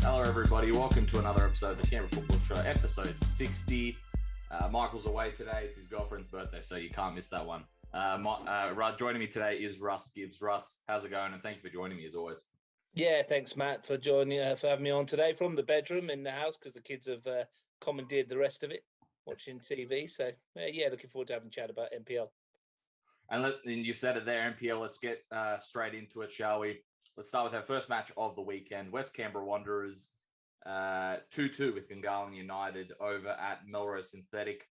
Hello, everybody. Welcome to another episode of the Canberra Football Show, episode 60. Michael's away today. It's his girlfriend's birthday, so you can't miss that one. Joining me today is Russ Gibbs. Russ, how's it going? And thank you for joining me, as always. Yeah, thanks, Matt, for joining, for having me on today from the bedroom in the house because the kids have commandeered the rest of it, watching TV. So, looking forward to having a chat about NPL. And you said it there, NPL. Let's get straight into it, shall we? Let's start with our first match of the weekend. West Canberra Wanderers 2-2 with Gungahlin United over at Melrose Synthetic.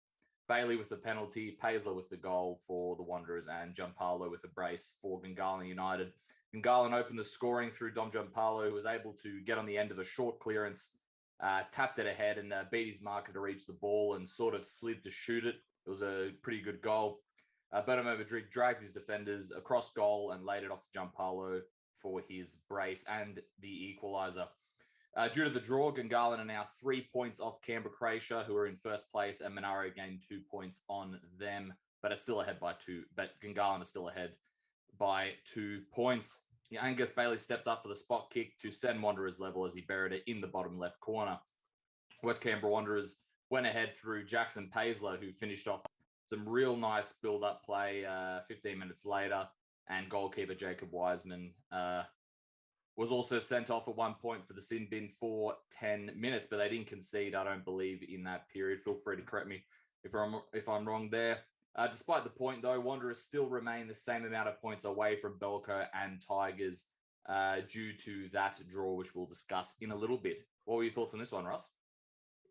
Bailey with the penalty, Paisley with the goal for the Wanderers, and Gianpaolo with a brace for Gungahlin United. Gungahlin opened the scoring through Dom Gianpaolo, who was able to get on the end of a short clearance, tapped it ahead and beat his marker to reach the ball and sort of slid to shoot it. It was a pretty good goal. Bertamo Madrid dragged his defenders across goal and laid it off to Gianpaolo for his brace and the equaliser. Due to the draw, Gungahlin are now 3 points off Canberra, Croatia, who are in first place, and Monaro gained 2 points on them, but are still ahead by 2. But Gungahlin are still ahead by 2 points. Angus Bailey stepped up for the spot kick to send Wanderers level as he buried it in the bottom left corner. West Canberra Wanderers went ahead through Jackson Paisley, who finished off some real nice build-up play 15 minutes later, and goalkeeper Jacob Wiseman was also sent off at one point for the sin bin for 10 minutes, but they didn't concede, I don't believe, in that period. Feel free to correct me if I'm wrong there. Despite the point, though, Wanderers still remain the same amount of points away from Belco and Tigers due to that draw, which we'll discuss in a little bit. What were your thoughts on this one, Russ?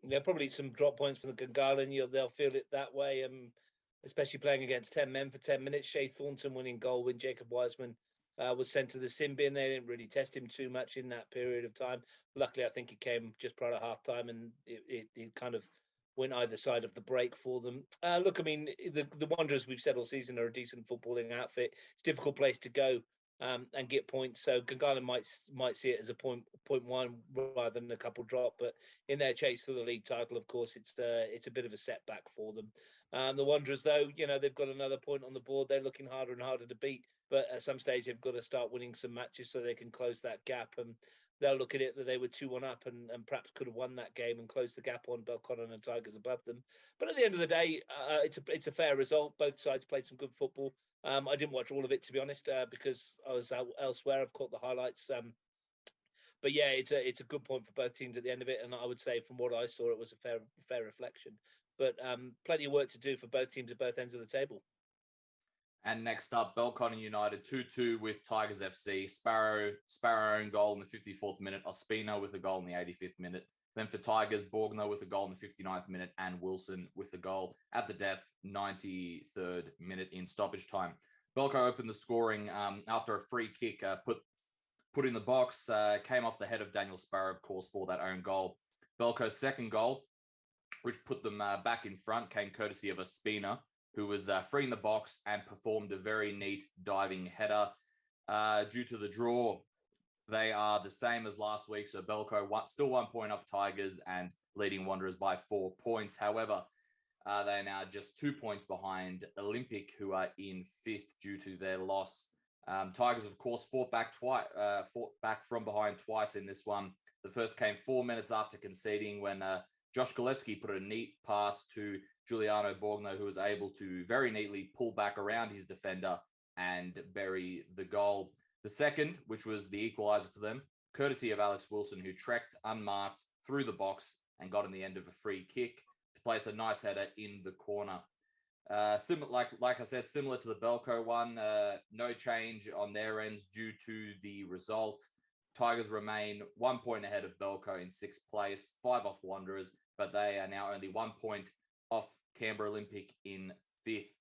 Yeah, probably some drop points from the Gungahlin. They'll feel it that way, especially playing against 10 men for 10 minutes. Shea Thornton winning goal when Jacob Wiseman was sent to the sin bin. They didn't really test him too much in that period of time. Luckily, I think he came just prior to half-time, and it kind of went either side of the break for them. Look, I mean, the Wanderers, we've said all season, are a decent footballing outfit. It's a difficult place to go and get points. So Gungahlin might see it as a point one rather than a couple drop. But in their chase for the league title, of course, it's a bit of a setback for them. The Wanderers, though, they've got another point on the board. They're looking harder and harder to beat. But at some stage, they've got to start winning some matches so they can close that gap. And they'll look at it that they were 2-1 up and perhaps could have won that game and closed the gap on Belconnen and Tigers above them. But at the end of the day, it's a fair result. Both sides played some good football. I didn't watch all of it, to be honest, because I was elsewhere. I've caught the highlights. But yeah, it's a good point for both teams at the end of it. And I would say from what I saw, it was a fair reflection. But plenty of work to do for both teams at both ends of the table. And next up, Belconnen United 2-2 with Tigers FC. Sparrow own goal in the 54th minute. Ospino with a goal in the 85th minute. Then for Tigers, Borgno with a goal in the 59th minute and Wilson with a goal at the death 93rd minute in stoppage time. Belco opened the scoring after a free kick put in the box, came off the head of Daniel Sparrow, of course, for that own goal. Belco's second goal, which put them back in front, came courtesy of Ospino, who was free in the box and performed a very neat diving header. Due to the draw, they are the same as last week, so Belco still 1 point off Tigers and leading Wanderers by 4 points. However, they are now just 2 points behind Olympic, who are in fifth due to their loss. Tigers, of course, fought back from behind twice in this one. The first came 4 minutes after conceding when Josh Golevsky put a neat pass to Giuliano Borgno, who was able to very neatly pull back around his defender and bury the goal. The second, which was the equaliser for them, courtesy of Alex Wilson, who trekked unmarked through the box and got in the end of a free kick to place a nice header in the corner. Like I said, similar to the Belco one, no change on their ends due to the result. Tigers remain 1 point ahead of Belco in sixth place, 5 off Wanderers, but they are now only 1 point off Canberra Olympic in fifth.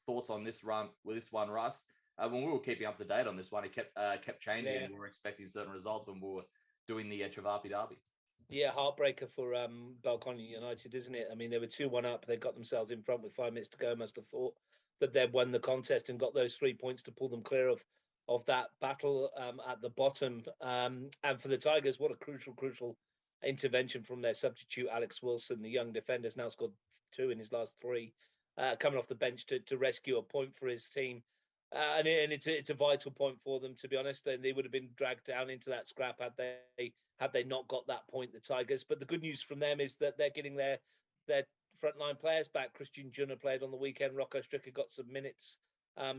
Thoughts on this run with this one, Russ? When we were keeping up to date on this one, it kept changing. Yeah. We were expecting certain results when we were doing the Chavapi Derby. Yeah, heartbreaker for Belconnen United, isn't it? I mean, they were 2-1 up. They got themselves in front with 5 minutes to go. Must have thought that they'd won the contest and got those 3 points to pull them clear of that battle at the bottom. And for the Tigers, what a crucial intervention from their substitute, Alex Wilson. The young defender's now scored 2 in his last 3, coming off the bench to rescue a point for his team. And it's a vital point for them, to be honest. And they would have been dragged down into that scrap had they not got that point, the Tigers. But the good news from them is that they're getting their frontline players back. Christian Junner played on the weekend. Rocco Stricker got some minutes.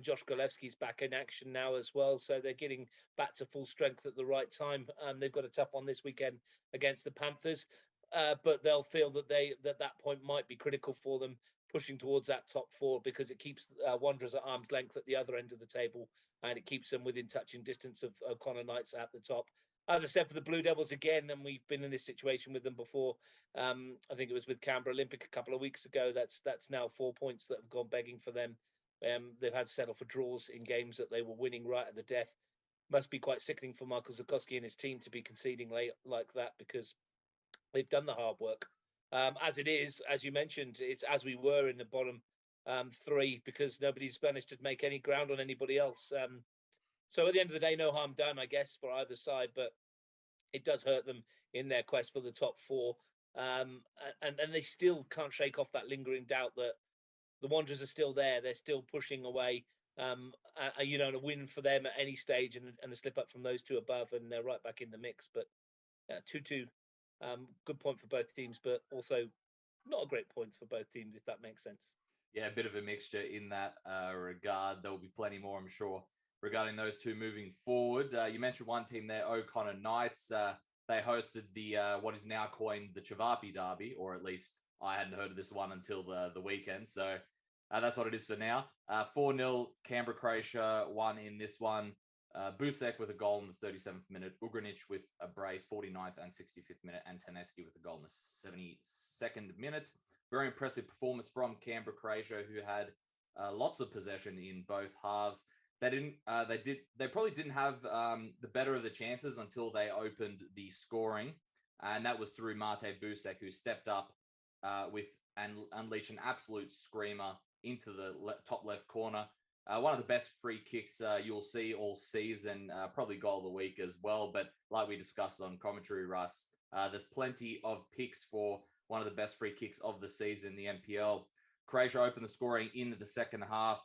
Josh Golewski's back in action now as well. So they're getting back to full strength at the right time. They've got a tough one this weekend against the Panthers. But they'll feel that that point might be critical for them pushing towards that top four, because it keeps Wanderers at arm's length at the other end of the table, and it keeps them within touching distance of O'Connor Knights at the top. As I said, for the Blue Devils again, and we've been in this situation with them before. I think it was with Canberra Olympic a couple of weeks ago. That's now 4 points that have gone begging for them. They've had to settle for draws in games that they were winning right at the death. Must be quite sickening for Michael Zukowski and his team to be conceding late like that, because they've done the hard work. As it is, as you mentioned, it's as we were in the bottom three, because nobody's managed to make any ground on anybody else. So at the end of the day, no harm done, I guess, for either side, but it does hurt them in their quest for the top four. And they still can't shake off that lingering doubt that the Wanderers are still there. They're still pushing away. A win for them at any stage and a slip up from those two above, and they're right back in the mix. But 2-2. Good point for both teams, but also not a great point for both teams, if that makes sense. Yeah, a bit of a mixture in that regard. There will be plenty more, I'm sure, regarding those two moving forward. You mentioned one team there, O'Connor Knights. They hosted the what is now coined the Chavapi Derby, or at least I hadn't heard of this one until the weekend. So that's what it is for now. 4-0, Canberra Croatia won in this one. Busek with a goal in the 37th minute, Ugrinic with a brace, 49th and 65th minute, and Taneski with a goal in the 72nd minute. Very impressive performance from Canberra Croatia, who had lots of possession in both halves. They probably didn't have the better of the chances until they opened the scoring, and that was through Mate Busek, who stepped up and unleashed an absolute screamer into the top left corner. One of the best free kicks you'll see all season, probably goal of the week as well. But like we discussed on commentary, Russ, there's plenty of picks for one of the best free kicks of the season in the NPL. Croatia opened the scoring in the second half.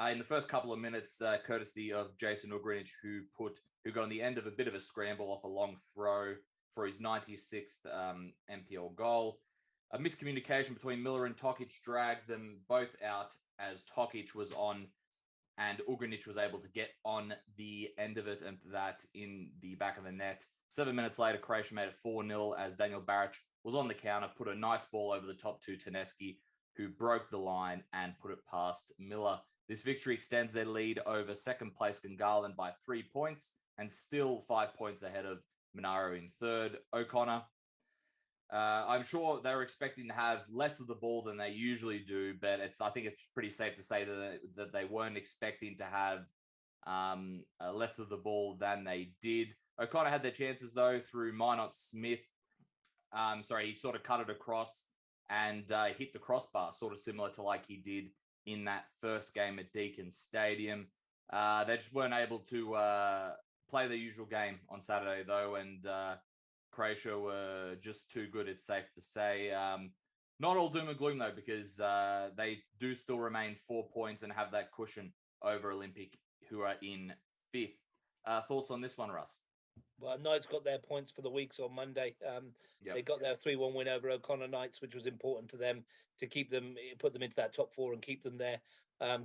In the first couple of minutes, courtesy of Jason Ugrinic, who got on the end of a bit of a scramble off a long throw for his 96th NPL goal. A miscommunication between Miller and Tokic dragged them both out as Tokic was on and Ugrinic was able to get on the end of it and that in the back of the net. 7 minutes later, Croatia made it 4-0 as Daniel Baric was on the counter, put a nice ball over the top to Taneski, who broke the line and put it past Miller. This victory extends their lead over second place Gungahlin by 3 points and still 5 points ahead of Monaro in third. O'Connor, I'm sure they were expecting to have less of the ball than they usually do, but I think it's pretty safe to say that they weren't expecting to have less of the ball than they did. O'Connor had their chances, though, through Minot Smith. He sort of cut it across and hit the crossbar, sort of similar to like he did in that first game at Deakin Stadium. They just weren't able to play their usual game on Saturday, though, and Croatia were just too good, it's safe to say. Not all doom and gloom, though, because they do still remain 4 points and have that cushion over Olympic, who are in fifth. Thoughts on this one, Russ? Well, Knights got their points for the weeks on Monday. They got their 3-1 win over O'Connor Knights, which was important to them to keep them, put them into that top four and keep them there.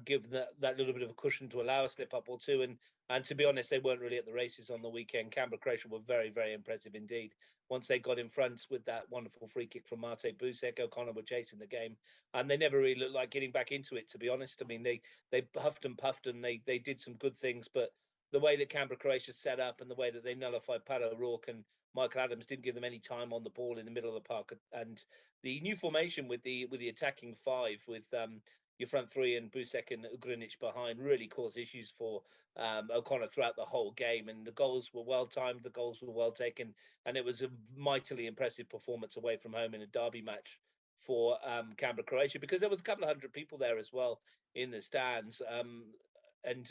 Give that little bit of a cushion to allow a slip up or two. And to be honest, they weren't really at the races on the weekend. Canberra Croatia were very, very impressive indeed. Once they got in front with that wonderful free kick from Mate Busek, O'Connor were chasing the game, and they never really looked like getting back into it, to be honest. I mean, they huffed and puffed and they did some good things, but the way that Canberra Croatia set up and the way that they nullified Pat O'Rourke and Michael Adams didn't give them any time on the ball in the middle of the park. And the new formation with the attacking five with your front three and Busek and Ugrinic behind really caused issues for O'Connor throughout the whole game. And the goals were well timed, the goals were well taken, and it was a mightily impressive performance away from home in a derby match for Canberra Croatia, because there was a couple of hundred people there as well in the stands, and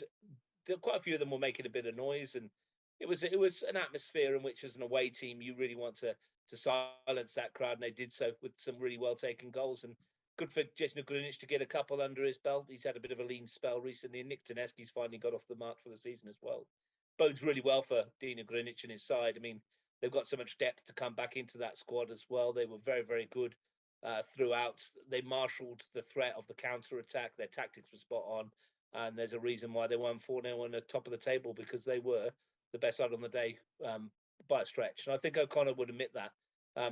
quite a few of them were making a bit of noise, and it was an atmosphere in which, as an away team, you really want to silence that crowd, and they did so with some really well taken goals. And good for Jason Gungahlin to get a couple under his belt. He's had a bit of a lean spell recently, and Nick Tedeschi's finally got off the mark for the season as well. Bodes really well for Dino Gungahlin and his side. I mean, they've got so much depth to come back into that squad as well. They were very, very good throughout. They marshalled the threat of the counter-attack. Their tactics were spot on, and there's a reason why they won 4-0 on the top of the table, because they were the best side on the day by a stretch. And I think O'Connor would admit that.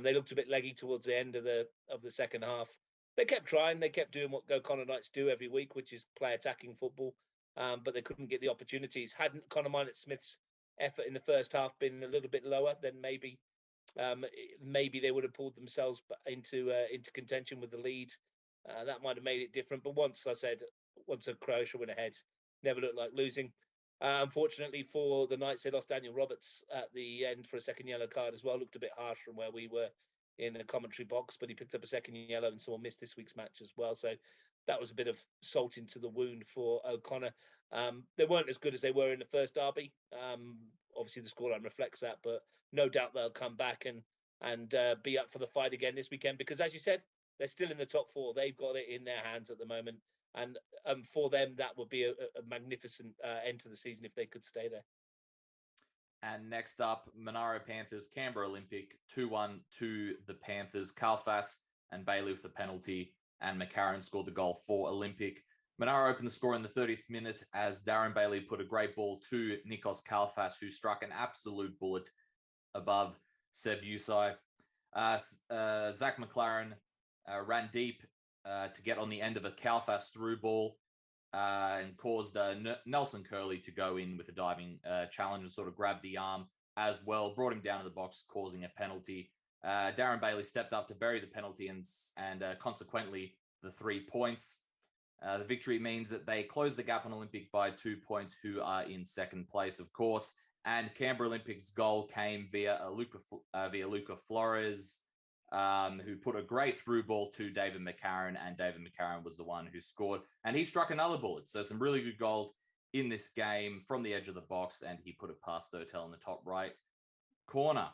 They looked a bit leggy towards the end of the second half. They kept trying. They kept doing what O'Connor Knights do every week, which is play attacking football, but they couldn't get the opportunities. Hadn't Conor Minott-Smith's effort in the first half been a little bit lower, then maybe they would have pulled themselves into contention with the lead. That might have made it different. But once Croatia went ahead, never looked like losing. Unfortunately for the Knights, they lost Daniel Roberts at the end for a second yellow card as well. Looked a bit harsh from where we were in the commentary box, but he picked up a second yellow and someone missed this week's match as well. So that was a bit of salt into the wound for O'Connor. They weren't as good as they were in the first derby. Obviously, the scoreline reflects that, but no doubt they'll come back and be up for the fight again this weekend, because, as you said, they're still in the top four. They've got it in their hands at the moment. And for them, that would be a magnificent end to the season if they could stay there. And next up, Monaro Panthers, Canberra Olympic, 2-1 to the Panthers. Kalfas and Bailey with the penalty, and McCarron scored the goal for Olympic. Monaro opened the score in the 30th minute as Darren Bailey put a great ball to Nikos Kalfas, who struck an absolute bullet above Seb Usai. Zach McLaren ran deep to get on the end of a Kalfas through ball and caused Nelson Curley to go in with a diving challenge and sort of grab the arm as well, brought him down to the box, causing a penalty. Darren Bailey stepped up to bury the penalty and consequently the 3 points. The victory means that they close the gap on Olympic by 2 points, who are in second place, of course. And Canberra Olympic's goal came via Luca Flores, who put a great through ball to David McCarron, and David McCarron was the one who scored. And he struck another bullet. So some really good goals in this game from the edge of the box, and he put it past Thurtell in the top right corner.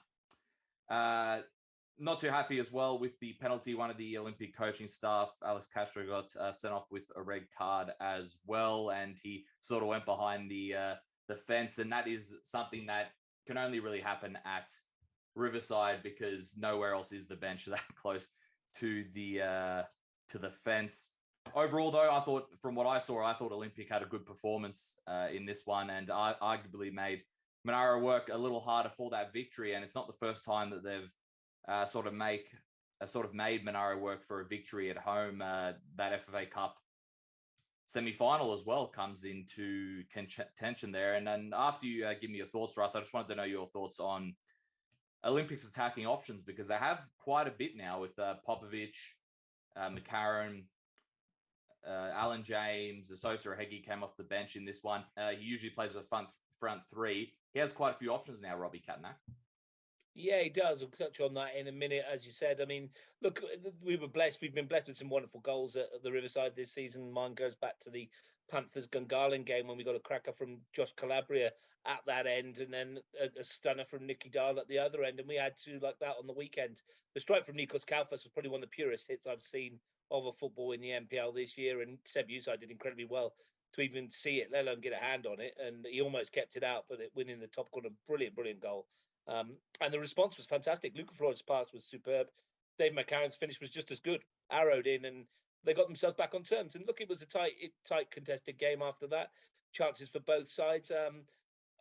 Not too happy as well with the penalty. One of the Olympic coaching staff, Alex Castro, got sent off with a red card as well, and he sort of went behind the fence, and that is something that can only really happen at Riverside, because nowhere else is the bench that close to the fence. Overall, though, I thought, from what I saw, Olympic had a good performance in this one, and arguably made Monaro work a little harder for that victory. And it's not the first time that they've sort of made Monaro work for a victory at home. That FFA Cup semi-final as well comes into contention there. And then after you give me your thoughts, Russ, I just wanted to know your thoughts on Olympics attacking options, because they have quite a bit now with Popovic, McCarron, Alan James, Asosa Hegi came off the bench in this one. He usually plays with a front three. He has quite a few options now, Robbie Catnack. Yeah, he does. We'll touch on that in a minute, as you said. I mean, look, we were blessed. We've been blessed with some wonderful goals at the Riverside this season. Mine goes back to the Panthers Gungahlin game when we got a cracker from Josh Calabria at that end, and then a stunner from Nicky Dahl at the other end. And we had two like that on the weekend. The strike from Nikos Kalfas was probably one of the purest hits I've seen of a football in the NPL this year. And Seb Usai did incredibly well to even see it, let alone get a hand on it. And he almost kept it out, but it went in the top corner. Brilliant goal. And the response was fantastic. Luca Flores' pass was superb. Dave McCarron's finish was just as good. Arrowed in, and they got themselves back on terms. And look, it was a tight contested game after that. Chances for both sides.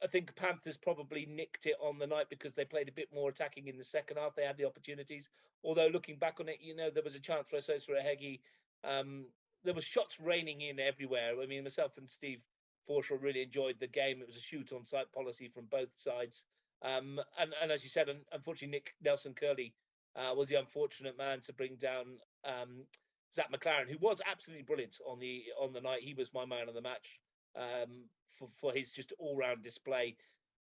I think Panthers probably nicked it on the night because they played a bit more attacking in the second half. They had the opportunities. Although looking back on it, there was a chance for Asosa Hegi. There was shots raining in everywhere. I mean, myself and Steve Forshaw really enjoyed the game. It was a shoot on sight policy from both sides. And as you said, unfortunately, Nelson Curley was the unfortunate man to bring down Zach McLaren, who was absolutely brilliant on the night. He was my man of the match for his just all-round display.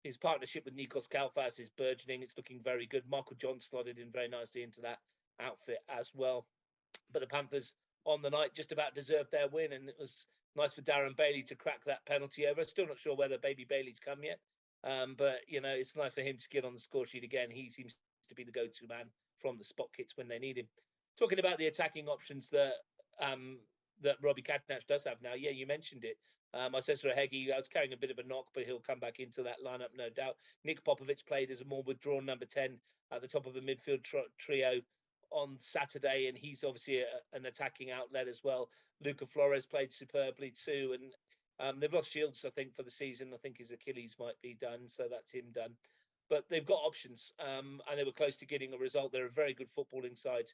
His partnership with Nikos Kalfas is burgeoning. It's looking very good. Michael John slotted in very nicely into that outfit as well. But the Panthers on the night just about deserved their win, and it was nice for Darren Bailey to crack that penalty over. Still not sure whether Baby Bailey's come yet. But, it's nice for him to get on the score sheet again. He seems to be the go-to man from the spot kits when they need him. Talking about the attacking options that that Robbie Katnach does have now. Yeah, you mentioned it. I said to Heggie, I was carrying a bit of a knock, but he'll come back into that lineup, no doubt. Nick Popovic played as a more withdrawn number 10 at the top of the midfield trio on Saturday, and he's obviously an attacking outlet as well. Luca Flores played superbly too, and they've lost Shields, I think, for the season. I think his Achilles might be done, so that's him done. But they've got options, and they were close to getting a result. They're a very good footballing side.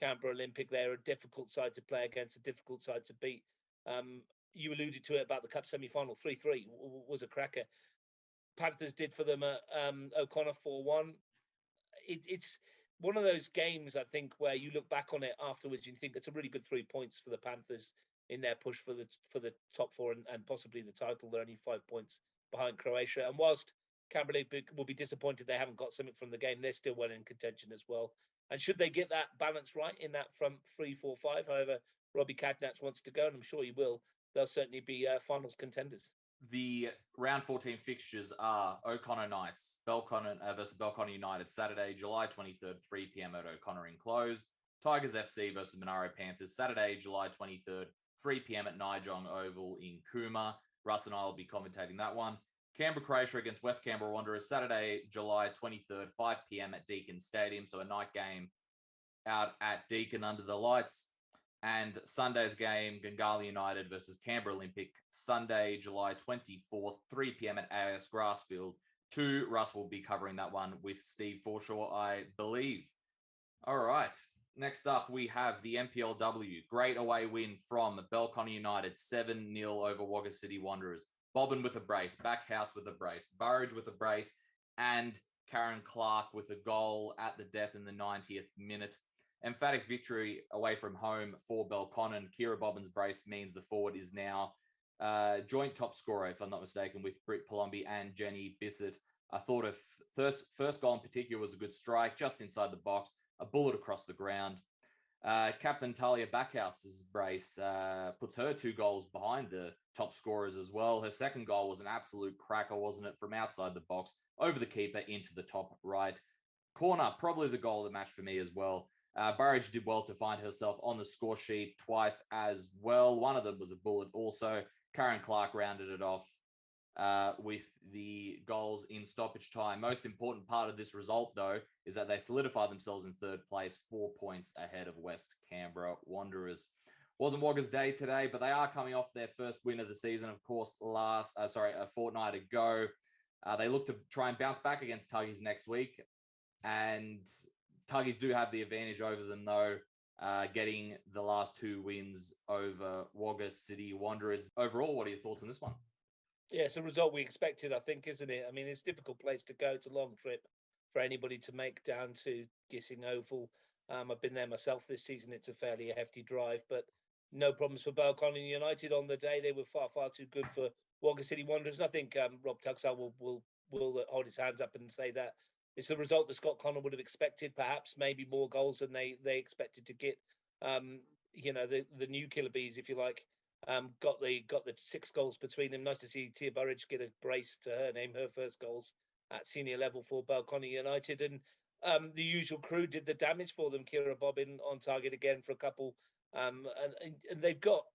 Canberra Olympic, they're a difficult side to play against, a difficult side to beat. You alluded to it about the Cup semi-final. 3-3 was a cracker. Panthers did for them O'Connor 4-1. It's one of those games, I think, where you look back on it afterwards and you think it's a really good 3 points for the Panthers in their push for the top four and possibly the title. They're only 5 points behind Croatia. And whilst Canberra will be disappointed they haven't got something from the game, they're still well in contention as well. And should they get that balance right in that front 3-4-5, however Robbie Katnach wants to go, and I'm sure he will, they'll certainly be finals contenders. The round 14 fixtures are O'Connor Knights, Belconnen versus Belconnen United, Saturday, July 23rd, 3 p.m. at O'Connor enclosed. Tigers FC versus Monaro Panthers, Saturday, July 23rd, 3 p.m. at Nijong Oval in Cooma. Russ and I will be commentating that one. Canberra Croatia against West Canberra Wanderers, Saturday, July 23rd, 5 p.m. at Deakin Stadium. So a night game out at Deakin under the lights. And Sunday's game, Gungahlin United versus Canberra Olympic, Sunday, July 24th, 3 p.m. at AS Grassfield. Russ will be covering that one with Steve Forshaw, I believe. All right. Next up, we have the NPLW. Great away win from Belconnen United, 7-0 over Wagga City Wanderers. Bobbin with a brace, Backhouse with a brace, Burridge with a brace, and Karen Clark with a goal at the death in the 90th minute. Emphatic victory away from home for Belconnen. Kira Bobbin's brace means the forward is now joint top scorer, if I'm not mistaken, with Britt Palombi and Jenny Bissett. I thought of first goal in particular was a good strike, just inside the box, a bullet across the ground. Captain Talia Backhouse's brace puts her 2 goals behind the top scorers as well. Her second goal was an absolute cracker, wasn't it? From outside the box, over the keeper, into the top right corner. Probably the goal of the match for me as well. Burridge did well to find herself on the score sheet twice as well. One of them was a bullet also. Karen Clark rounded it off with the goals in stoppage time. Most important part of this result, though, is that they solidify themselves in third place, 4 points ahead of West Canberra Wanderers. Wasn't Wagga's day today, but they are coming off their first win of the season, of course, a fortnight ago. They look to try and bounce back against Tuggies next week, and Tuggies do have the advantage over them, though, getting the last 2 wins over Wagga City Wanderers. Overall, what are your thoughts on this one? Yeah, it's a result we expected, I think, isn't it? I mean, it's a difficult place to go. It's a long trip for anybody to make down to Gissing Oval. I've been there myself this season. It's a fairly hefty drive, but no problems for Belconnen United on the day. They were far, far too good for Wagga City Wanderers. And I think Rob Tuxall will hold his hands up and say that it's the result that Scott Connor would have expected, perhaps maybe more goals than they expected to get. The new Killer Bees, if you like, got the 6 goals between them. Nice to see Tia Burridge get a brace to her name, her first goals at senior level for Belconnen United. And the usual crew did the damage for them. Kira Bobbin on target again for a couple. And they've got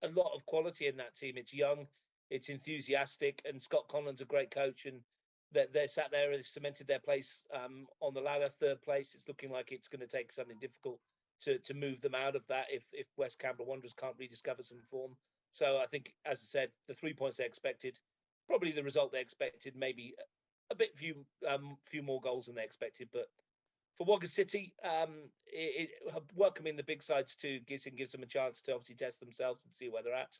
a lot of quality in that team. It's young, it's enthusiastic, and Scott Conlon's a great coach. And they're sat there and they've cemented their place on the ladder, third place. It's looking like it's going to take something difficult to move them out of that if West Canberra Wanderers can't rediscover some form. So I think, as I said, the 3 points they expected, probably the result they expected, maybe a few more goals than they expected. But for Wagga City, welcoming the big sides to Gissing gives them a chance to obviously test themselves and see where they're at.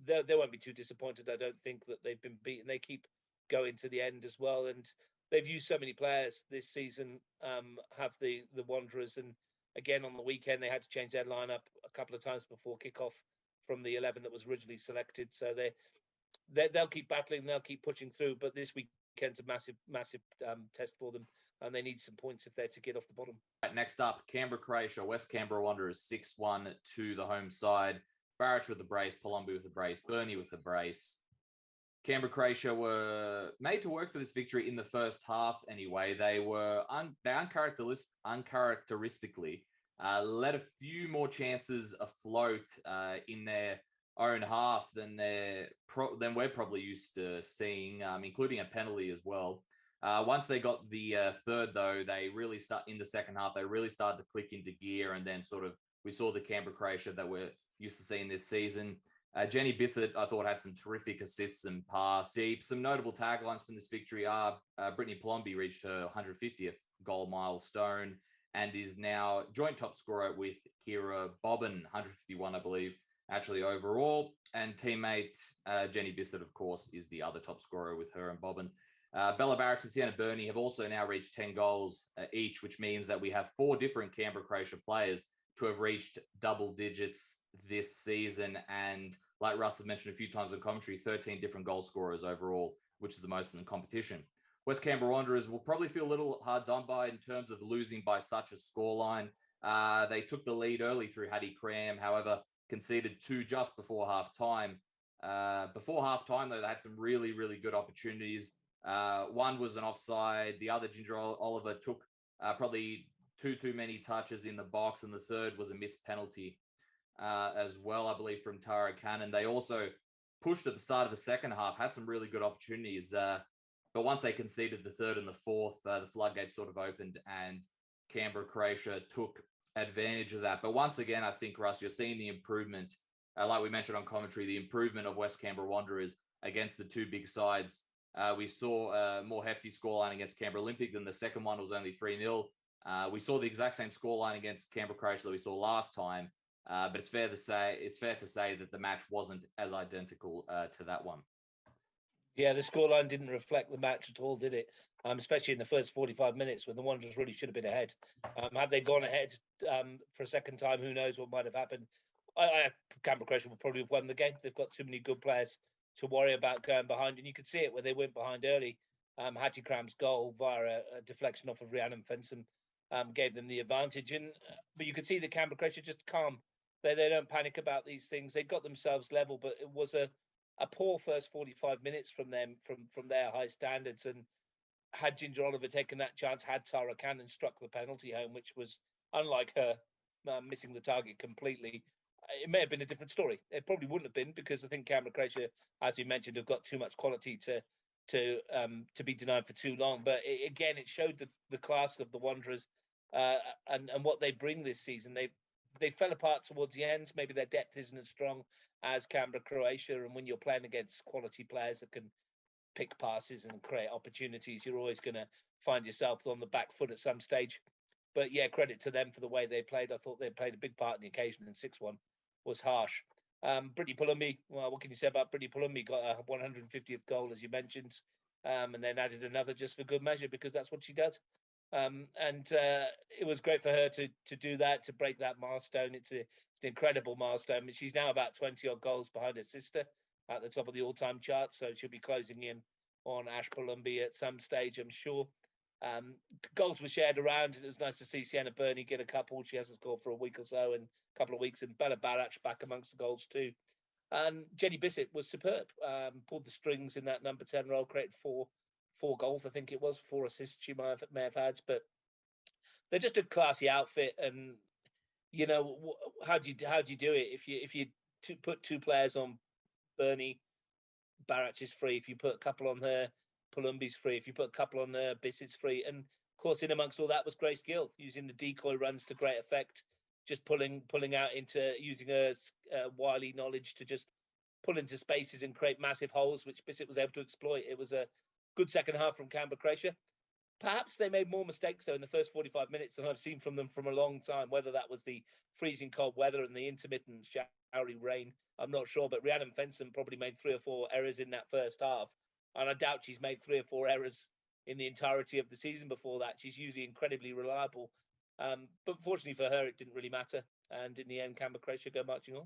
They won't be too disappointed, I don't think, that they've been beaten. They keep going to the end as well, and they've used so many players this season. Have the Wanderers, and again on the weekend they had to change their lineup a couple of times before kickoff from the 11 that was originally selected. So they'll keep battling, they'll keep pushing through. But this weekend's a massive test for them, and they need some points if they're to get off the bottom. Right, next up, Canberra Croatia, West Canberra Wanderers 6-1 to the home side. Barrett with the brace, Palombi with the brace, Bernie with the brace. Canberra Croatia were made to work for this victory in the first half anyway. They were uncharacteristically let a few more chances afloat in their own half than we're probably used to seeing, including a penalty as well. Once they got the third, though, in the second half, they really started to click into gear, and then we saw the Canberra Croatia that we're used to seeing this season. Jenny Bissett, I thought, had some terrific assists and pass deep. Some notable taglines from this victory are Brittany Palombi reached her 150th goal milestone and is now joint top scorer with Kira Bobbin, 151, I believe, actually overall. And teammate Jenny Bissett, of course, is the other top scorer with her and Bobbin. Bella Barrett and Sienna Burney have also now reached 10 goals each, which means that we have 4 different Canberra Croatia players to have reached double digits this season. And like Russ has mentioned a few times in commentary, 13 different goal scorers overall, which is the most in the competition. West Canberra Wanderers will probably feel a little hard done by in terms of losing by such a scoreline. They took the lead early through Hattie Cram, however, conceded 2 just before halftime. Before halftime, though, they had some really, really good opportunities. One was an offside. The other, Ginger Oliver, took probably too many touches in the box, and the third was a missed penalty as well, I believe, from Tara Cannon. They also pushed at the start of the second half, had some really good opportunities, but once they conceded the third and the fourth, the floodgates sort of opened, and Canberra Croatia took advantage of that. But once again, I think, Russ, you're seeing the improvement, like we mentioned on commentary, the improvement of West Canberra Wanderers against the 2 big sides. We saw a more hefty scoreline against Canberra Olympic than the second one was only 3-0. We saw the exact same scoreline against Canberra Croatia that we saw last time, but it's fair to say that the match wasn't as identical to that one. Yeah, the scoreline didn't reflect the match at all, did it? Especially in the first 45 minutes when the Wanderers really should have been ahead. Had they gone ahead for a second time, who knows what might have happened. Canberra Croatia would probably have won the game. They've got too many good players to worry about going behind, and you could see it when they went behind early. Hattie Cram's goal via a deflection off of Rhiannon Fenson gave them the advantage, but you could see the Canberra Croatia just calm. They don't panic about these things. They got themselves level, but it was a poor first 45 minutes from them, from their high standards. And had Ginger Oliver taken that chance, had Tara Cannon struck the penalty home, which was unlike her missing the target completely, it may have been a different story. It probably wouldn't have been, because I think Canberra Croatia, as we mentioned, have got too much quality to be denied for too long. But it showed the class of the Wanderers and what they bring this season. They fell apart towards the ends. Maybe their depth isn't as strong as Canberra Croatia, and when you're playing against quality players that can pick passes and create opportunities, you're always going to find yourself on the back foot at some stage. But yeah, credit to them for the way they played. I thought they played a big part in the occasion, and 6-1 was harsh. Brittany Palombi, well, what can you say about Brittany Palombi? Got a 150th goal, as you mentioned, and then added another just for good measure, because that's what she does. It was great for her to do that, to break that milestone. It's an incredible milestone. She's now about 20 odd goals behind her sister at the top of the all-time chart, so she'll be closing in on Ash Palombi at some stage, I'm sure. Goals were shared around. It was nice to see Sienna Burney get a couple. She hasn't scored for a week or so, and a couple of weeks, and Bella Barrach back amongst the goals too. Jenny Bissett was superb. Pulled the strings in that number 10 role, created four goals, I think it was, 4 assists she may have had. But they're just a classy outfit, and you know how do you do it if you put 2 players on Burney, Barrach is free. If you put a couple on her, Palumbi's free. If you put a couple on her, Bissett's free. And of course, in amongst all that was Grace Gill, using the decoy runs to great effect, just pulling out into, using her wily knowledge to just pull into spaces and create massive holes, which Bissett was able to exploit. It was a good second half from Canberra Croatia. Perhaps they made more mistakes, though, in the first 45 minutes than I've seen from them from a long time. Whether that was the freezing cold weather and the intermittent showery rain, I'm not sure. But Rhiannon Fenson probably made 3 or 4 errors in that first half. And I doubt she's made 3 or 4 errors in the entirety of the season before that. She's usually incredibly reliable. But fortunately for her, it didn't really matter. And in the end, Canberra Croatia go marching on.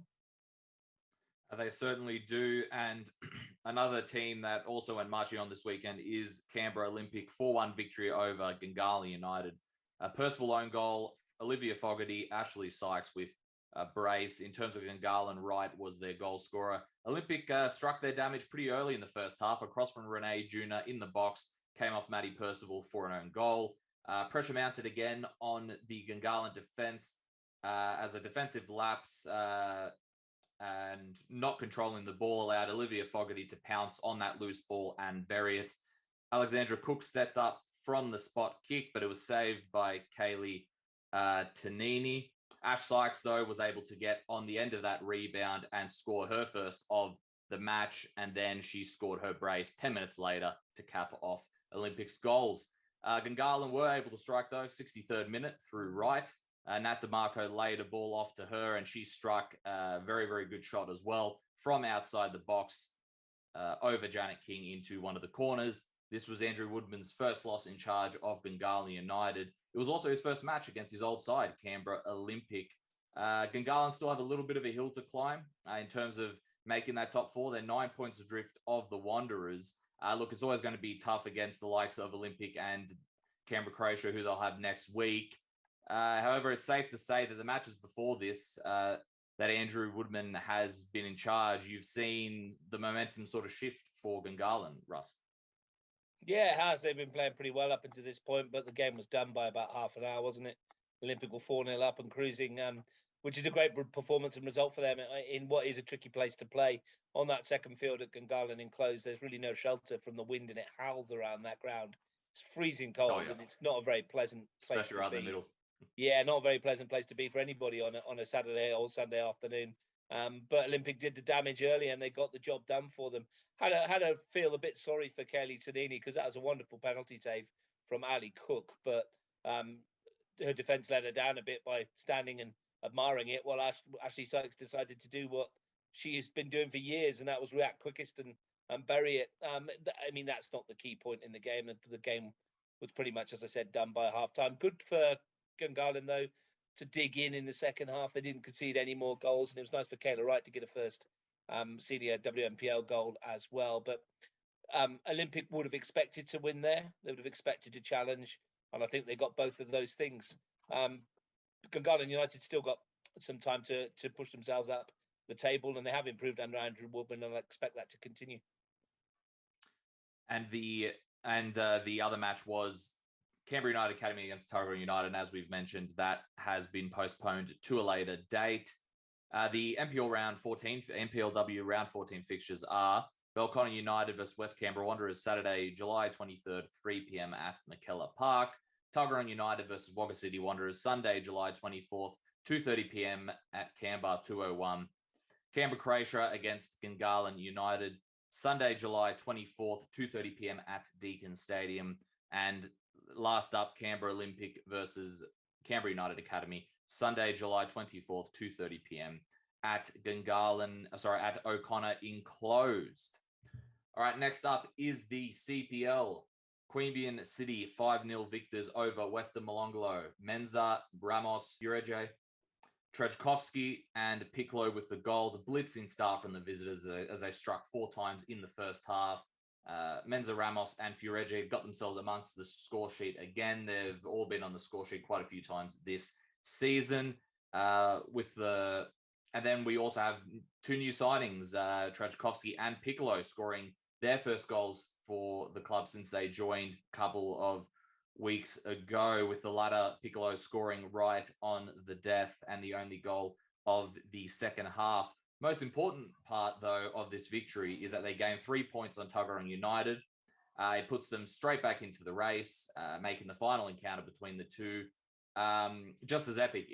They certainly do. And another team that also went marching on this weekend is Canberra Olympic, 4-1 victory over Gungahlin United. Percival own goal, Olivia Fogarty, Ashley Sykes with brace. In terms of Gungahlin, Wright was their goal scorer. Olympic struck their damage pretty early in the first half, across from Renee Juna in the box, came off Maddie Percival for an own goal. Pressure mounted again on the Gungahlin defence. as a defensive lapse and not controlling the ball allowed Olivia Fogarty to pounce on that loose ball and bury it. Alexandra Cook stepped up from the spot kick, but it was saved by Kaylee Tanini. Ash Sykes, though, was able to get on the end of that rebound and score her first of the match, and then she scored her brace 10 minutes later to cap off Olympics goals. Gungahlin were able to strike, though, 63rd minute through right. Nat DeMarco laid a ball off to her, and she struck a very, very good shot as well from outside the box over Janet King into one of the corners. This was Andrew Woodman's first loss in charge of Gungahlin United. It was also his first match against his old side, Canberra Olympic. Gungahlin still have a little bit of a hill to climb in terms of making that top four. They're 9 points adrift of the Wanderers. Look, it's always going to be tough against the likes of Olympic and Canberra, Croatia, who they'll have next week. However, it's safe to say that the matches before this, that Andrew Woodman has been in charge, you've seen the momentum sort of shift for Gungahlin, Russ. Yeah, it has. They've been playing pretty well up until this point, but the game was done by about half an hour, wasn't it? Olympic were 4-0 up and cruising, which is a great performance and result for them in what is a tricky place to play. On that second field at Gungahlin enclosed, there's really no shelter from the wind, and it howls around that ground. It's freezing cold, and it's not a very pleasant place especially around the middle. Yeah, not a very pleasant place to be for anybody on a Saturday or Sunday afternoon. But Olympic did the damage early, and they got the job done for them. Had to feel a bit sorry for Kaylee Tanini, because that was a wonderful penalty save from Ali Cook, but her defence let her down a bit by standing and admiring it, while Ashley Sykes decided to do what she has been doing for years, and that was react quickest and bury it. I mean, that's not the key point in the game. The game was pretty much, as I said, done by half-time. Good for Gungahlin, though, to dig in the second half. They didn't concede any more goals, and it was nice for Kayla Wright to get a first senior WNPL goal as well. But Olympic would have expected to win there. They would have expected to challenge, and I think they got both of those things. Gungahlin United still got some time to push themselves up the table, and they have improved under Andrew Woodman, and I expect that to continue. And the other match was Canberra United Academy against Tuggeranong United, and as we've mentioned, that has been postponed to a later date. The NPLW round 14 fixtures are Belconnen United versus West Canberra Wanderers, Saturday, July 23rd, 3 p.m. at McKellar Park. Tuggeranong United versus Wagga City Wanderers, Sunday, July 24th, 2:30 p.m. at Canberra 201. Canberra Croatia against Gungahlin United, Sunday, July 24th, 2:30 p.m. at Deakin Stadium. And last up, Canberra Olympic versus Canberra United Academy, Sunday, July 24th, 2:30 p.m. at O'Connor enclosed. All right, next up is the CPL. Queanbeyan City 5-0 victors over Weston Molonglo. Menza, Ramos, Ureje, Trejkovski, and Piccolo with the goals. A blitzing start from the visitors as they struck 4 times in the first half. Menza, Ramos, and Fureje got themselves amongst the score sheet again. They've all been on the score sheet quite a few times this season. And then we also have 2 new signings, Trejkovski and Piccolo, scoring their first goals for the club since they joined a couple of weeks ago, with the latter, Piccolo, scoring right on the death and the only goal of the second half. Most important part, though, of this victory is that they gained 3 points on Tuggeranong United. It puts them straight back into the race, making the final encounter between the two just as epic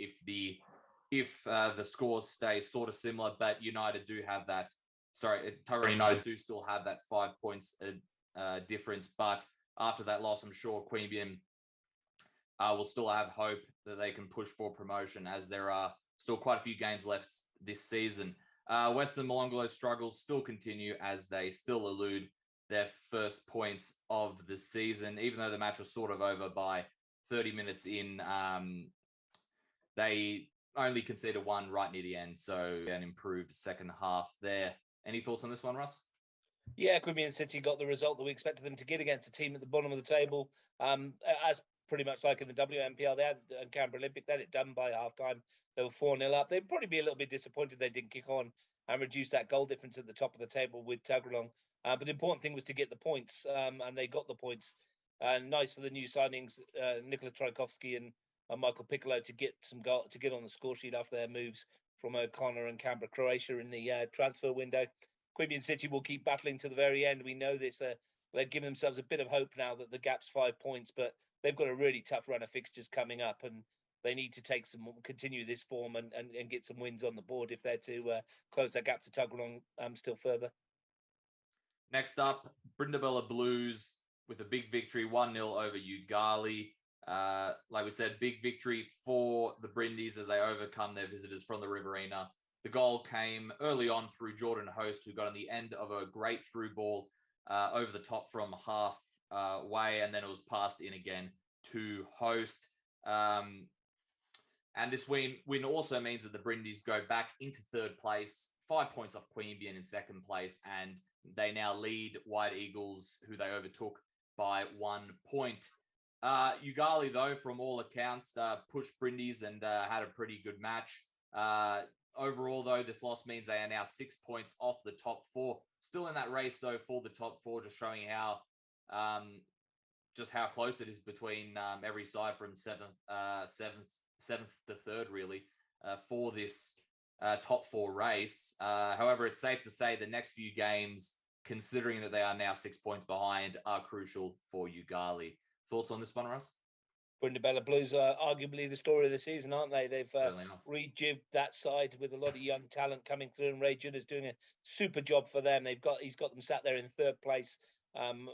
if the scores stay sort of similar. But United do have that. Tuggeranong United do still have that 5 points difference. But after that loss, I'm sure Queanbeyan will still have hope that they can push for promotion, as there are still quite a few games left this season. Western Molonglo struggles still continue as they still elude their first points of the season. Even though the match was sort of over by 30 minutes in, they only conceded 1 right near the end. So an improved second half there. Any thoughts on this one, Russ? Yeah, Queanbeyan City got the result that we expected them to get against a team at the bottom of the table. As pretty much like in the WNPL, they had Canberra Olympic, they had it done by half-time. They were 4-0 up. They'd probably be a little bit disappointed they didn't kick on and reduce that goal difference at the top of the table with Tuggeranong. But the important thing was to get the points, and they got the points. And nice for the new signings, Nikola Trajkovski and Michael Piccolo to get some goal to get on the score sheet after their moves from O'Connor and Canberra, Croatia in the transfer window. Queanbeyan City will keep battling to the very end. We know this. They're giving themselves a bit of hope now that the gap's 5 points, but they've got a really tough run of fixtures coming up, and they need to continue this form and get some wins on the board if they're to close that gap to Tuggeranong still further. Next up, Brindabella Blues with a big victory, 1-0 over Yoogali. Like we said, big victory for the Brindies as they overcome their visitors from the Riverina. The goal came early on through Jordan Host, who got on the end of a great through ball over the top from half way, and then it was passed in again to Host. And this win also means that the Brindies go back into third place, 5 points off Queanbeyan in second place, and they now lead White Eagles, who they overtook by 1 point. Yoogali, though, from all accounts, pushed Brindies and had a pretty good match. Overall, though, this loss means they are now 6 points off the top four. Still in that race, though, for the top four, just showing how close it is between every side from seventh to third, really, for this top four race. However, it's safe to say the next few games, considering that they are now 6 points behind, are crucial for Yoogali. Thoughts on this one, Russ? Brindabella Blues are arguably the story of the season, aren't they? They've rejigged that side with a lot of young talent coming through, and Ray Junner's doing a super job for them. He's got them sat there in third place, in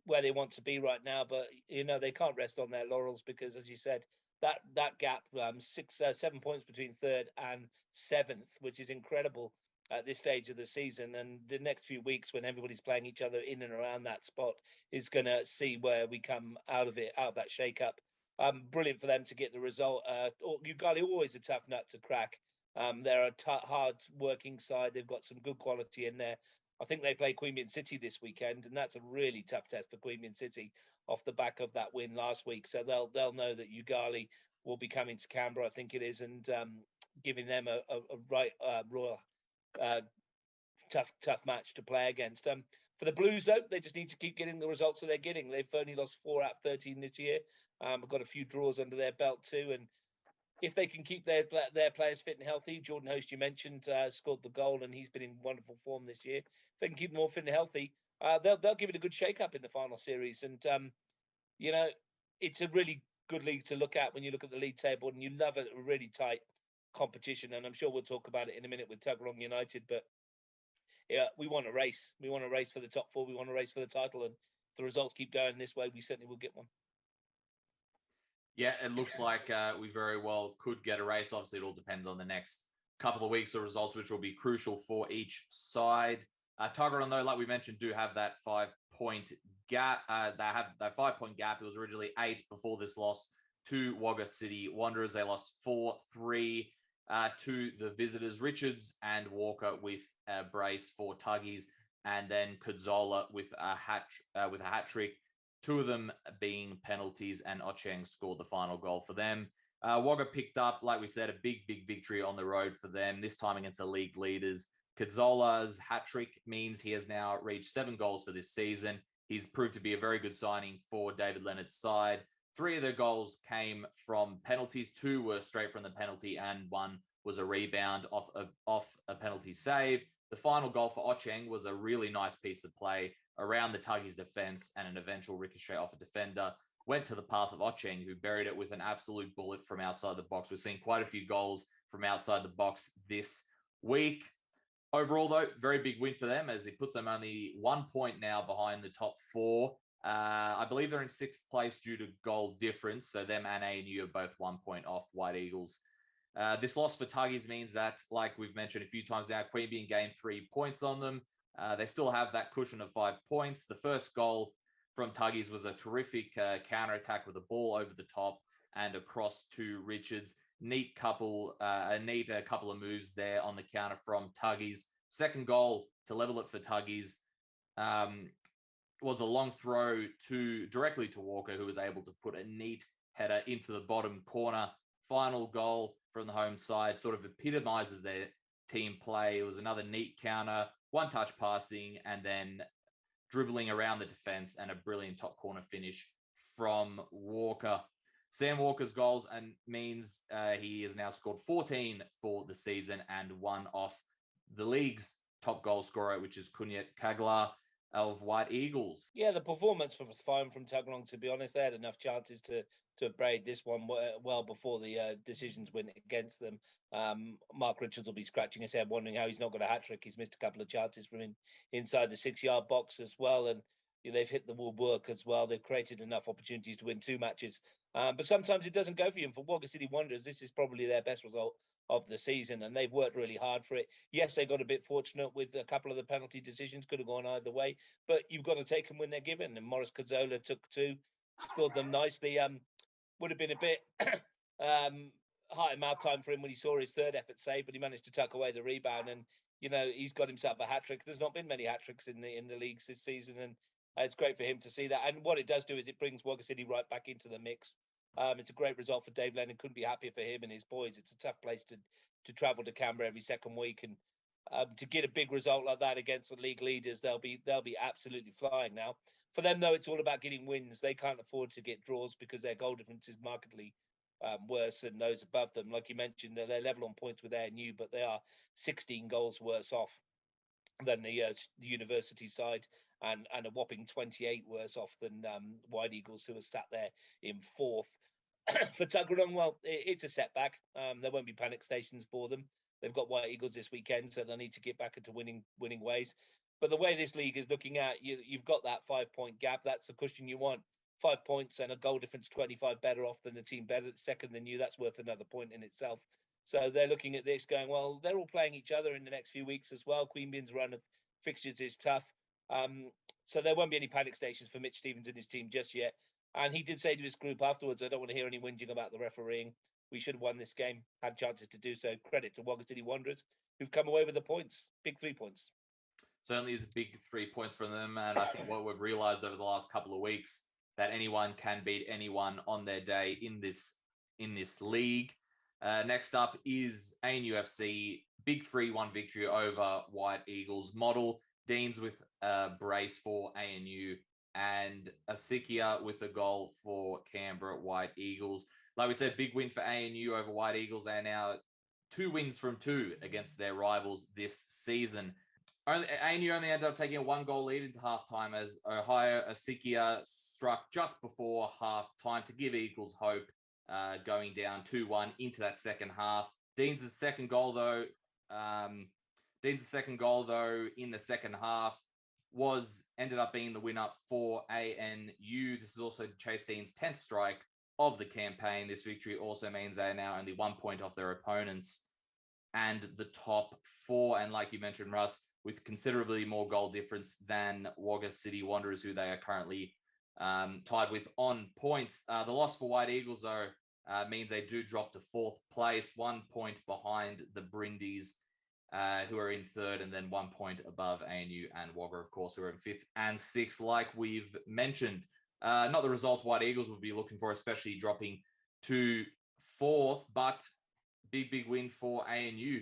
where they want to be right now. But they can't rest on their laurels because, as you said, that gap, 7 points between third and seventh, which is incredible at this stage of the season. And the next few weeks, when everybody's playing each other in and around that spot, is going to see where we come out of that shake-up. Brilliant for them to get the result. Yoogali, always a tough nut to crack. They're a hard-working side. They've got some good quality in there. I think they play Queanbeyan City this weekend, and that's a really tough test for Queanbeyan City off the back of that win last week. So they'll know that Yoogali will be coming to Canberra, I think it is, and giving them a tough match to play against. For the Blues, though, they just need to keep getting the results that they're getting. They've only lost 4 out of 13 this year. We've got a few draws under their belt too, and if they can keep their players fit and healthy, Jordan Host, you mentioned, scored the goal, and he's been in wonderful form this year. If they can keep them all fit and healthy, they'll give it a good shake-up in the final series. And it's a really good league to look at when you look at the league table, and you love a really tight competition. And I'm sure we'll talk about it in a minute with Tuggeranong United, but yeah, we want a race. We want a race for the top four. We want a race for the title, and if the results keep going this way, we certainly will get one. Yeah, it looks like we very well could get a race. Obviously, it all depends on the next couple of weeks of results, which will be crucial for each side. Tuggeranong, though, like we mentioned, do have that 5 point gap. They have that 5 point gap. It was originally 8 before this loss to Wagga City Wanderers. They lost 4-3 to the visitors. Richards and Walker with a brace for Tuggies, and then Kudzola with a hat trick. 2 of them being penalties, and Ocheng scored the final goal for them. Wagga picked up, like we said, a big victory on the road for them, this time against the league leaders. Kudzola's hat trick means he has now reached 7 goals for this season. He's proved to be a very good signing for David Leonard's side. 3 of the goals came from penalties. 2 were straight from the penalty, and 1 was a rebound off a penalty save. The final goal for Ocheng was a really nice piece of play around the Tuggies' defense, and an eventual ricochet off a defender went to the path of Ocheng, who buried it with an absolute bullet from outside the box. We're seeing quite a few goals from outside the box this week. Overall, though, very big win for them, as it puts them only 1 point now behind the top 4. I believe they're in 6th place due to goal difference, so them and ANU are both 1 point off White Eagles. This loss for Tuggies means that, like we've mentioned a few times now, Queanbeyan gained 3 points on them. They still have that cushion of 5 points. The first goal from Tuggies was a terrific counter-attack with a ball over the top and across to Richards. Neat couple of moves there on the counter from Tuggies. Second goal to level it for Tuggies was a long throw directly to Walker, who was able to put a neat header into the bottom corner. Final goal from the home side sort of epitomizes their team play. It was another neat counter, 1-touch passing, and then dribbling around the defense, and a brilliant top corner finish from Walker. Sam Walker's goals and means he has now scored 14 for the season and one off the league's top goal scorer, which is Kunyet Kagla of White Eagles. Yeah, the performance was fine from Tuggeranong, to be honest. They had enough chances to have braid this one well before the decisions went against them. Mark Richards will be scratching his head, wondering how he's not got a hat-trick. He's missed a couple of chances from inside the 6-yard box as well, and they've hit the woodwork as well. They've created enough opportunities to win 2 matches. But sometimes it doesn't go for you. And for Wagga City Wanderers, this is probably their best result of the season, and they've worked really hard for it. Yes, they got a bit fortunate with a couple of the penalty decisions, could have gone either way, but you've got to take them when they're given. And Morris Cazzola took 2, scored them nicely. Would have been a bit heart and mouth time for him when he saw his 3rd effort save, but he managed to tuck away the rebound, and he's got himself a hat-trick. There's not been many hat-tricks in the leagues this season, and it's great for him to see that. And what it does do is it brings Wagga City right back into the mix. It's a great result for Dave Lennon. Couldn't be happier for him and his boys. It's a tough place to travel to Canberra every second week, and to get a big result like that against the league leaders, they'll be absolutely flying now. For them, though, it's all about getting wins. They can't afford to get draws because their goal difference is markedly worse than those above them. Like you mentioned, they're level on points with ANU, but they are 16 goals worse off than the university side, and a whopping 28 worse off than White Eagles, who are sat there in 4th. For Tuggeranong, well, it's a setback. There won't be panic stations for them. They've got White Eagles this weekend, so they'll need to get back into winning ways. But the way this league is looking at, you've got that 5-point gap. That's the cushion you want. 5 points and a goal difference 25 better off than the team better second than you. That's worth another point in itself. So they're looking at this going, well, they're all playing each other in the next few weeks as well. Queanbeyan's run of fixtures is tough. So there won't be any panic stations for Mitch Stevens and his team just yet. And he did say to his group afterwards, I don't want to hear any whinging about the refereeing. We should have won this game, had chances to do so. Credit to Wagga City Wanderers, who've come away with the points. Big 3 points. Certainly is a big 3 points from them. And I think what we've realized over the last couple of weeks, that anyone can beat anyone on their day in this league. Next up is ANUFC, big 3-1 victory over White Eagles. Model Deans with a brace for ANU, and Asikia with a goal for Canberra White Eagles. Like we said, big win for ANU over White Eagles. They are now 2 wins from 2 against their rivals this season. ANU only ended up taking a 1-goal lead into halftime as Ohio Asikia struck just before halftime to give Eagles hope, going down 2-1 into that second half. Dean's second goal, though, in the second half ended up being the winner for ANU. This is also Chase Dean's 10th strike of the campaign. This victory also means they are now only 1 point off their opponents and the top 4. And like you mentioned, Russ, with considerably more goal difference than Wagga City Wanderers, who they are currently tied with on points. The loss for White Eagles, though, means they do drop to 4th place, 1 point behind the Brindis, who are in 3rd, and then 1 point above ANU and Wagga, of course, who are in 5th and 6th, like we've mentioned. Not the result White Eagles would be looking for, especially dropping to 4th, but big win for ANU,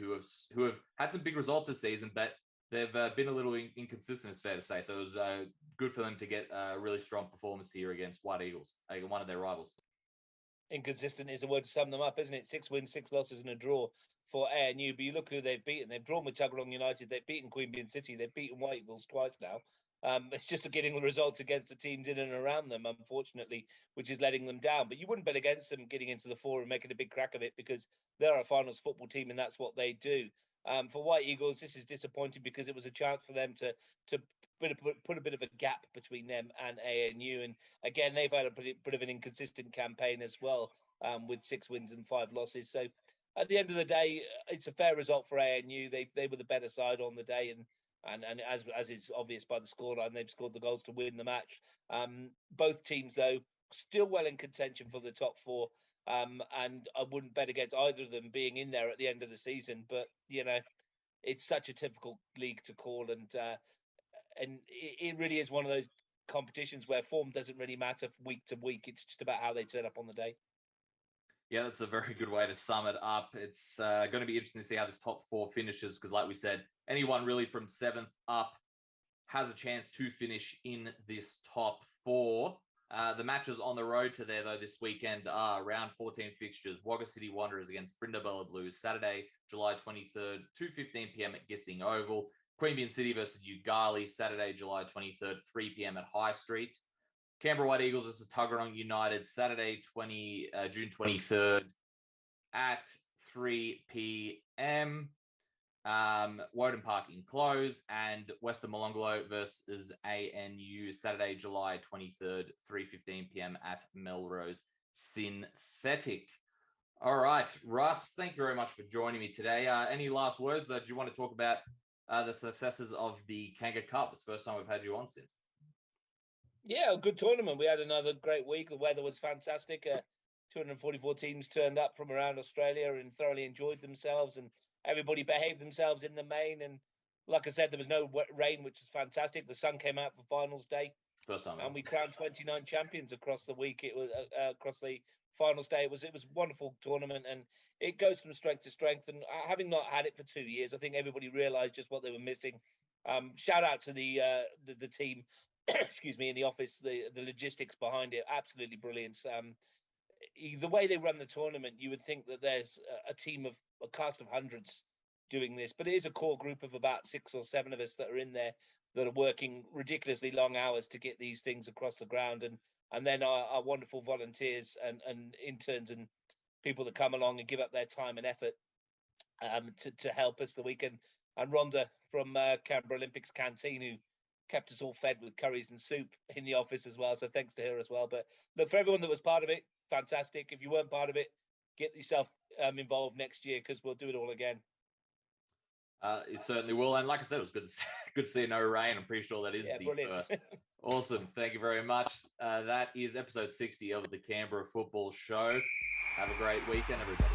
who have had some big results this season, but they've been a little inconsistent, it's fair to say. So it was good for them to get a really strong performance here against White Eagles, one of their rivals. Inconsistent is the word to sum them up, isn't it? 6 wins, 6 losses, and a draw for ANU. But you look who they've beaten. They've drawn with Tuggeranong United. They've beaten Queanbeyan City. They've beaten White Eagles twice now. It's just getting the results against the teams in and around them, unfortunately, which is letting them down. But you wouldn't bet against them getting into the 4 and making a big crack of it, because they're a finals football team and that's what they do. For White Eagles, this is disappointing because it was a chance for them to put a bit of a gap between them and ANU. And again, they've had a bit of an inconsistent campaign as well, with 6 wins and 5 losses. So at the end of the day, it's a fair result for ANU. They were the better side on the day, and as is obvious by the scoreline, they've scored the goals to win the match. Both teams, though, still well in contention for the top 4. And I wouldn't bet against either of them being in there at the end of the season. But, it's such a difficult league to call. And it really is one of those competitions where form doesn't really matter week to week. It's just about how they turn up on the day. Yeah, that's a very good way to sum it up. It's going to be interesting to see how this top 4 finishes, because like we said, anyone really from 7th up has a chance to finish in this top 4. The matches on the road to there, though, this weekend are round 14 fixtures. Wagga City Wanderers against Brindabella Blues, Saturday, July 23rd, 2:15 p.m. at Gissing Oval. Queanbeyan City versus Yoogali, Saturday, July 23rd, 3 p.m. at High Street. Canberra White Eagles versus Tuggeranong United, Saturday, June 23rd at 3 p.m. Woden Park enclosed, and Weston Molonglo versus ANU, Saturday, July 23rd, 3:15 p.m. at Melrose Synthetic. All right, Russ, thank you very much for joining me today. Any last words? Do you want to talk about the successes of the Kanga Cup? It's the first time we've had you on since. Yeah, a good tournament. We had another great week. The weather was fantastic. 244 teams turned up from around Australia and thoroughly enjoyed themselves, and everybody behaved themselves in the main. And like I said, there was no rain, which is fantastic. The sun came out for finals day. First time. And we crowned 29 champions across the week. It was across the finals day. It was a wonderful tournament, and it goes from strength to strength. And having not had it for 2 years, I think everybody realised just what they were missing. Shout out to the team, excuse me, in the office, the logistics behind it, absolutely brilliant. The way they run the tournament, you would think that there's a team of a cast of hundreds doing this, but it is a core group of about 6 or 7 of us that are in there that are working ridiculously long hours to get these things across the ground, and then our wonderful volunteers and interns and people that come along and give up their time and effort to help us the weekend. And Rhonda from Canberra Olympics Canteen, who kept us all fed with curries and soup in the office as well. So thanks to her as well. But look, for everyone that was part of it, fantastic. If you weren't part of it, get yourself involved next year, because we'll do it all again. It certainly will. And like I said, it was good to see no rain. I'm pretty sure that is the brilliant. first. Awesome. Thank you very much. That is episode 60 of the Canberra Football Show. Have a great weekend, everybody.